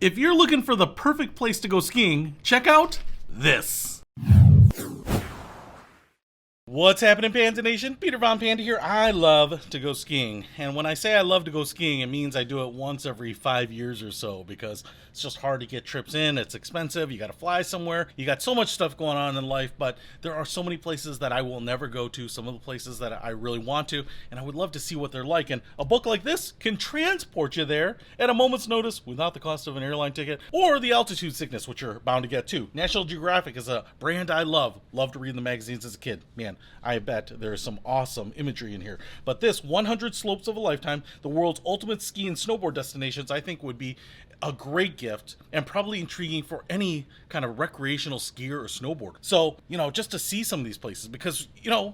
If you're looking for the perfect place to go skiing, check out this. What's happening, Panda Nation? Peter Von Panda here. I love to go skiing. And when I say I love to go skiing, it means I do it once every 5 years or so because it's just hard to get trips in. It's expensive. You got to fly somewhere. You got so much stuff going on in life, but there are so many places that I will never go to, some of the places that I really want to, and I would love to see what they're like. And a book like this can transport you there at a moment's notice without the cost of an airline ticket or the altitude sickness, which you're bound to get too. National Geographic is a brand I love. Loved to read in the magazines as a kid. Man, I bet there's some awesome imagery in here. But this 100 Slopes of a Lifetime, the world's ultimate ski and snowboard destinations, I think would be a great gift and probably intriguing for any kind of recreational skier or snowboarder. So, just to see some of these places, because,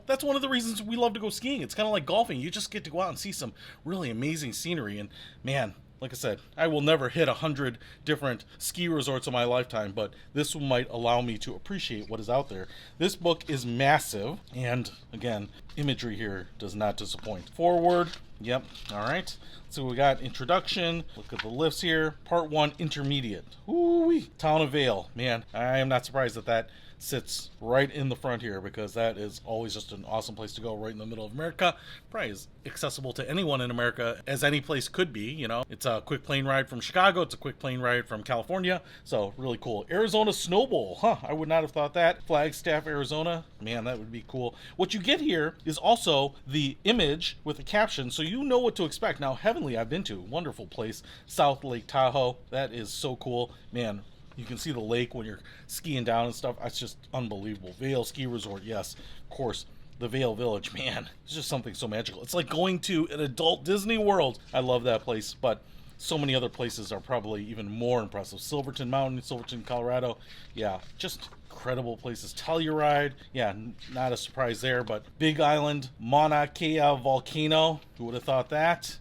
that's one of the reasons we love to go skiing. It's kind of like golfing. You just get to go out and see some really amazing scenery. And man, like I said, I will never hit 100 different ski resorts in my lifetime, but this might allow me to appreciate what is out there. This book is massive, and again, imagery here does not disappoint. Forward, yep, all right. So we got introduction, look at the lifts here. Part 1, intermediate. Ooh-wee. Town of Vail. Man, I am not surprised that sits right in the front here because that is always just an awesome place to go right in the middle of America. Probably as accessible to anyone in America as any place could be, It's a quick plane ride from Chicago. It's a quick plane ride from California. So really cool. Arizona SNOWBOWL. I would not have thought that. Flagstaff, Arizona. Man, that would be cool. What you get here is also the image with the caption so you know what to expect. Now, Heavenly I've been to. Wonderful place. South Lake Tahoe. That is so cool. Man, you can see the lake when you're skiing down and stuff. It's just unbelievable. Vail Ski Resort, yes, of course. The Vail Village, man, it's just something so magical. It's like going to an adult Disney World. I love that place, but so many other places are probably even more impressive. Silverton Mountain, Silverton, Colorado. Yeah, just incredible places. Telluride, yeah, not a surprise there, but Big Island, Mauna Kea Volcano. Who would have thought that?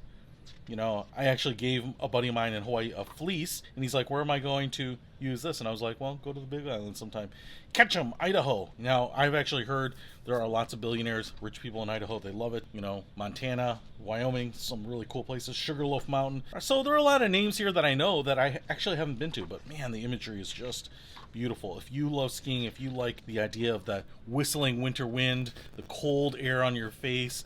I actually gave a buddy of mine in Hawaii a fleece, and he's like, where am I going to use this? And I was like, well, go to the Big Island sometime. Ketchum, Idaho. Now, I've actually heard there are lots of billionaires, rich people in Idaho. They love it. Montana, Wyoming, some really cool places. Sugarloaf Mountain. So there are a lot of names here that I know that I actually haven't been to, but man, the imagery is just beautiful. If you love skiing, if you like the idea of that whistling winter wind, the cold air on your face,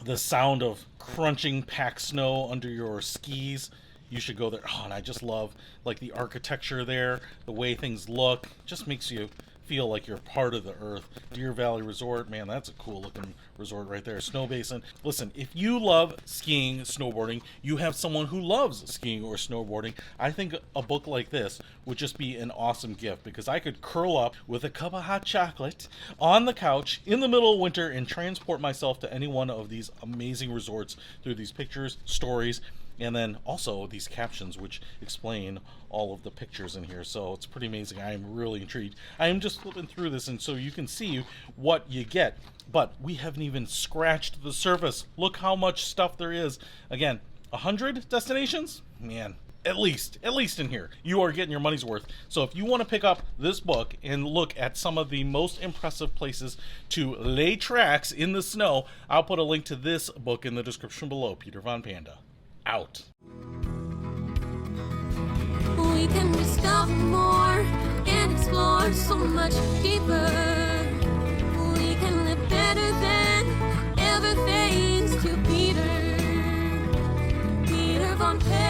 the sound of crunching packed snow under your skis, you should go there. And I just love the architecture there, the way things look. Just makes you feel like you're part of the earth. Deer Valley Resort, man, that's a cool looking resort right there. Snow Basin. Listen, if you love skiing, snowboarding, you have someone who loves skiing or snowboarding, I think a book like this would just be an awesome gift because I could curl up with a cup of hot chocolate on the couch in the middle of winter and transport myself to any one of these amazing resorts through these pictures, stories, and then also these captions which explain all of the pictures in here. So it's pretty amazing. I am really intrigued. I am just flipping through this and so you can see what you get. But we haven't even scratched the surface. Look how much stuff there is. Again, 100 destinations? Man, at least in here, you are getting your money's worth. So if you want to pick up this book and look at some of the most impressive places to lay tracks in the snow, I'll put a link to this book in the description below. Peter Von Panda. Out. We can discover more and explore so much deeper. We can live better than ever thanks to Peter Von Panda.